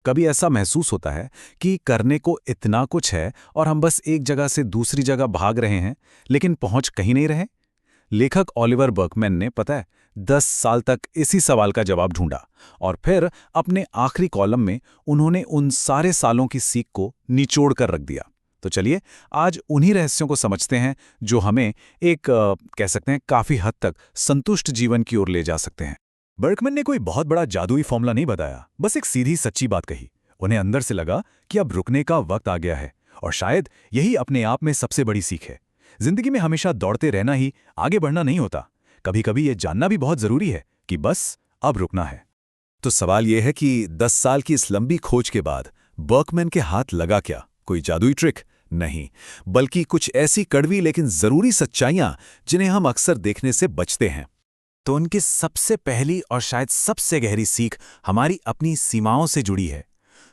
कभी ऐसा महसूस होता है कि करने को इतना कुछ है और हम बस एक जगह से दूसरी जगह भाग रहे हैं, लेकिन पहुंच कहीं नहीं रहे। लेखक ऑलिवर बर्कमैन ने, पता है, 10 साल तक इसी सवाल का जवाब ढूंढा और फिर अपने आखिरी कॉलम में उन्होंने उन सारे सालों की सीख को निचोड़ कर रख दिया। तो चलिए आज उन्हीं रहस्यों को समझते हैं जो हमें एक कह सकते हैं काफी हद तक संतुष्ट जीवन की ओर ले जा सकते हैं। बर्कमैन ने कोई बहुत बड़ा जादुई फॉर्मूला नहीं बताया, बस एक सीधी सच्ची बात कही। उन्हें अंदर से लगा कि अब रुकने का वक्त आ गया है, और शायद यही अपने आप में सबसे बड़ी सीख है। जिंदगी में हमेशा दौड़ते रहना ही आगे बढ़ना नहीं होता। कभी कभी ये जानना भी बहुत जरूरी है कि बस अब रुकना है। तो सवाल यह है कि 10 साल की इस लंबी खोज के बाद बर्कमैन के हाथ लगा क्या? कोई जादुई ट्रिक? नहीं, बल्कि कुछ ऐसी कड़वी लेकिन जरूरी सच्चाइयां जिन्हें हम अक्सर देखने से बचते हैं। तो उनकी सबसे पहली और शायद सबसे गहरी सीख हमारी अपनी सीमाओं से जुड़ी है।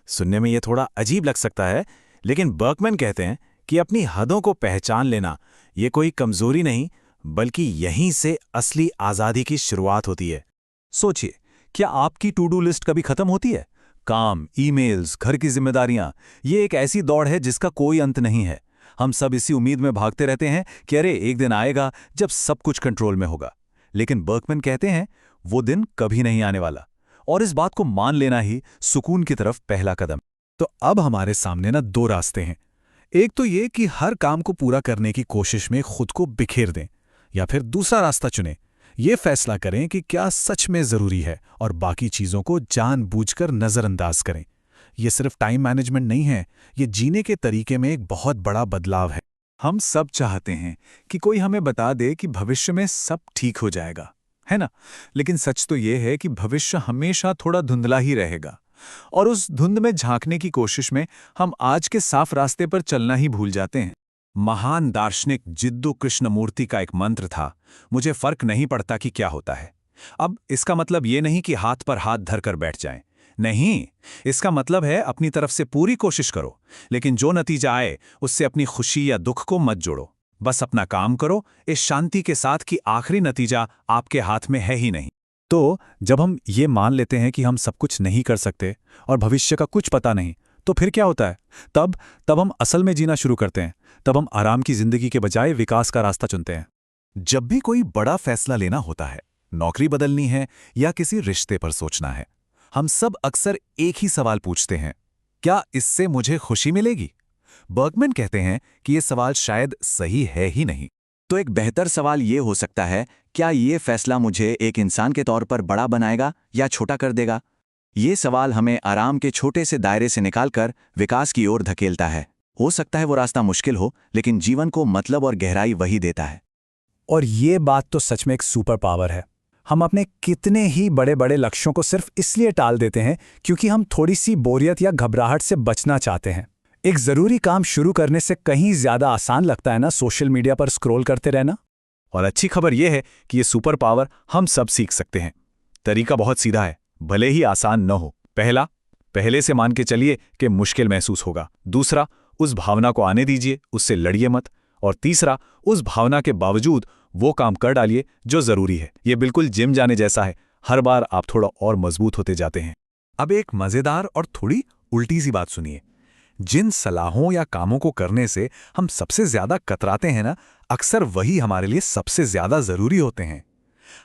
सुनने में यह थोड़ा अजीब लग सकता है, लेकिन बर्कमैन कहते हैं कि अपनी हदों को पहचान लेना ये कोई कमजोरी नहीं, बल्कि यहीं से असली आज़ादी की शुरुआत होती है। सोचिए, क्या आपकी टू डू लिस्ट कभी खत्म होती है? काम, ईमेल्स, घर की जिम्मेदारियां, ये एक ऐसी दौड़ है जिसका कोई अंत नहीं है। हम सब इसी उम्मीद में भागते रहते हैं कि अरे एक दिन आएगा जब सब कुछ कंट्रोल में होगा। लेकिन बर्कमैन कहते हैं वो दिन कभी नहीं आने वाला, और इस बात को मान लेना ही सुकून की तरफ पहला कदम। तो अब हमारे सामने ना दो रास्ते हैं। एक तो ये कि हर काम को पूरा करने की कोशिश में खुद को बिखेर दें, या फिर दूसरा रास्ता चुनें, ये फैसला करें कि क्या सच में जरूरी है और बाकी चीजों को जानबूझकर नजरअंदाज करें। ये सिर्फ टाइम मैनेजमेंट नहीं है, ये जीने के तरीके में एक बहुत बड़ा बदलाव है। हम सब चाहते हैं कि कोई हमें बता दे कि भविष्य में सब ठीक हो जाएगा, है ना? लेकिन सच तो ये है कि भविष्य हमेशा थोड़ा धुंधला ही रहेगा, और उस धुंध में झांकने की कोशिश में हम आज के साफ रास्ते पर चलना ही भूल जाते हैं। महान दार्शनिक जिद्दू कृष्णमूर्ति का एक मंत्र था, मुझे फर्क नहीं पड़ता कि क्या होता है। अब इसका मतलब ये नहीं कि हाथ पर हाथ धरकर बैठ जाएं। नहीं, इसका मतलब है अपनी तरफ से पूरी कोशिश करो, लेकिन जो नतीजा आए उससे अपनी खुशी या दुख को मत जोड़ो। बस अपना काम करो, इस शांति के साथ कि आखिरी नतीजा आपके हाथ में है ही नहीं। तो जब हम ये मान लेते हैं कि हम सब कुछ नहीं कर सकते और भविष्य का कुछ पता नहीं, तो फिर क्या होता है? तब हम असल में जीना शुरू करते हैं। तब हम आराम की जिंदगी के बजाय विकास का रास्ता चुनते हैं। जब भी कोई बड़ा फैसला लेना होता है, नौकरी बदलनी है या किसी रिश्ते पर सोचना है, हम सब अक्सर एक ही सवाल पूछते हैं, क्या इससे मुझे खुशी मिलेगी? बर्कमैन कहते हैं कि यह सवाल शायद सही है ही नहीं। तो एक बेहतर सवाल ये हो सकता है, क्या ये फैसला मुझे एक इंसान के तौर पर बड़ा बनाएगा या छोटा कर देगा? ये सवाल हमें आराम के छोटे से दायरे से निकालकर विकास की ओर धकेलता है। हो सकता है वो रास्ता मुश्किल हो, लेकिन जीवन को मतलब और गहराई वही देता है। और ये बात तो सच में एक सुपर पावर है। हम अपने कितने ही बड़े बड़े लक्ष्यों को सिर्फ इसलिए टाल देते हैं क्योंकि हम थोड़ी सी बोरियत या घबराहट से बचना चाहते हैं। एक जरूरी काम शुरू करने से कहीं ज्यादा आसान लगता है ना सोशल मीडिया पर स्क्रॉल करते रहना। और अच्छी खबर यह है कि ये सुपर पावर हम सब सीख सकते हैं। तरीका बहुत सीधा है, भले ही आसान न हो। पहले से मान के चलिए कि मुश्किल महसूस होगा। दूसरा, उस भावना को आने दीजिए, उससे लड़िए मत। और तीसरा, उस भावना के बावजूद वो काम कर डालिए जो जरूरी है। ये बिल्कुल जिम जाने जैसा है, हर बार आप थोड़ा और मजबूत होते जाते हैं। अब एक मजेदार और थोड़ी उल्टी सी बात सुनिए। जिन सलाहों या कामों को करने से हम सबसे ज्यादा कतराते हैं ना, अक्सर वही हमारे लिए सबसे ज्यादा जरूरी होते हैं।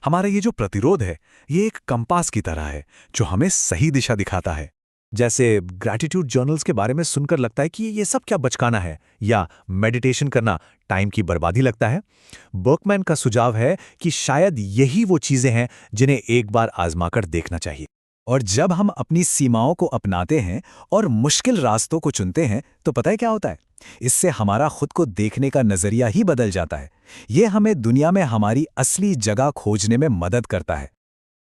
हमारा ये जो प्रतिरोध है, ये एक कंपास की तरह है जो हमें सही दिशा दिखाता है। जैसे ग्रैटिट्यूड जर्नल्स के बारे में सुनकर लगता है कि ये सब क्या बचकाना है, या मेडिटेशन करना टाइम की बर्बादी लगता है। बर्कमैन का सुझाव है कि शायद यही वो चीजें हैं जिन्हें एक बार आजमाकर देखना चाहिए। और जब हम अपनी सीमाओं को अपनाते हैं और मुश्किल रास्तों को चुनते हैं, तो पता है क्या होता है? इससे हमारा खुद को देखने का नजरिया ही बदल जाता है। ये हमें दुनिया में हमारी असली जगह खोजने में मदद करता है।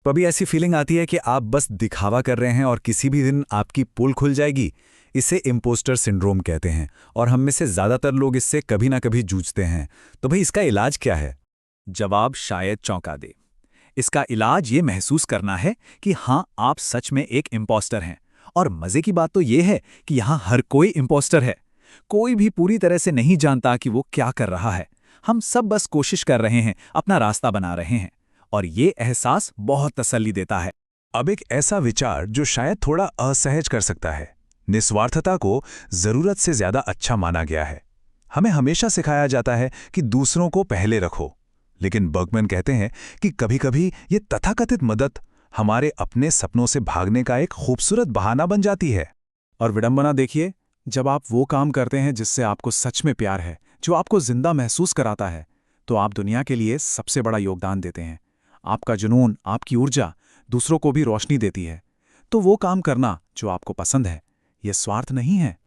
कभी ऐसी फीलिंग आती है कि आप बस दिखावा कर रहे हैं और किसी भी दिन आपकी पोल खुल जाएगी। इसे इम्पोस्टर सिंड्रोम कहते हैं, और हम में से ज्यादातर लोग इससे कभी ना कभी जूझते हैं। तो भाई, इसका इलाज क्या है? जवाब शायद चौंका दे। इसका इलाज ये महसूस करना है कि हाँ, आप सच में एक इम्पोस्टर हैं। और मजे की बात तो ये है कि यहाँ हर कोई इम्पोस्टर है। कोई भी पूरी तरह से नहीं जानता कि वो क्या कर रहा है। हम सब बस कोशिश कर रहे हैं, अपना रास्ता बना रहे हैं। और ये एहसास बहुत तसल्ली देता है। अब एक ऐसा विचार जो शायद थोड़ा असहज कर सकता है। निस्वार्थता को जरूरत से ज्यादा अच्छा माना गया है। हमें हमेशा सिखाया जाता है कि दूसरों को पहले रखो, लेकिन बर्गमैन कहते हैं कि कभी-कभी ये तथाकथित मदद हमारे अपने सपनों से भागने का एक खूबसूरत बहाना बन जाती है। और विडंबना देखिए, जब आप वो काम करते हैं जिससे आपको सच में प्यार है, जो आपको जिंदा महसूस कराता है, तो आप दुनिया के लिए सबसे बड़ा योगदान देते हैं। आपका जुनून, आपकी ऊर्जा दूसरों को भी रोशनी देती है। तो वो काम करना जो आपको पसंद है, ये स्वार्थ नहीं है।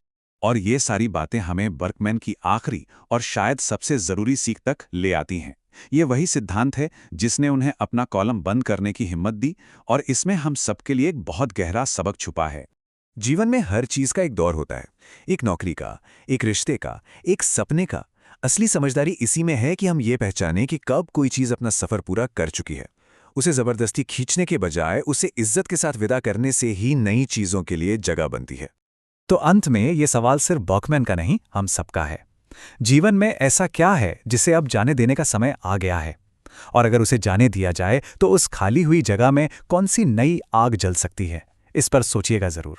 और ये सारी बातें हमें बर्कमैन की आखिरी और शायद सबसे जरूरी सीख तक ले आती हैं। ये वही सिद्धांत है जिसने उन्हें अपना कॉलम बंद करने की हिम्मत दी, और इसमें हम सबके लिए एक बहुत गहरा सबक छुपा है। जीवन में हर चीज का एक दौर होता है, एक नौकरी का, एक रिश्ते का, एक सपने का। असली समझदारी इसी में है कि हम ये पहचानें कि कब कोई चीज अपना सफर पूरा कर चुकी है। उसे जबरदस्ती खींचने के बजाय उसे इज्जत के साथ विदा करने से ही नई चीजों के लिए जगह बनती है। तो अंत में ये सवाल सिर्फ बर्कमैन का नहीं, हम सबका है। जीवन में ऐसा क्या है जिसे अब जाने देने का समय आ गया है? और अगर उसे जाने दिया जाए तो उस खाली हुई जगह में कौन सी नई आग जल सकती है? इस पर सोचिएगा जरूर।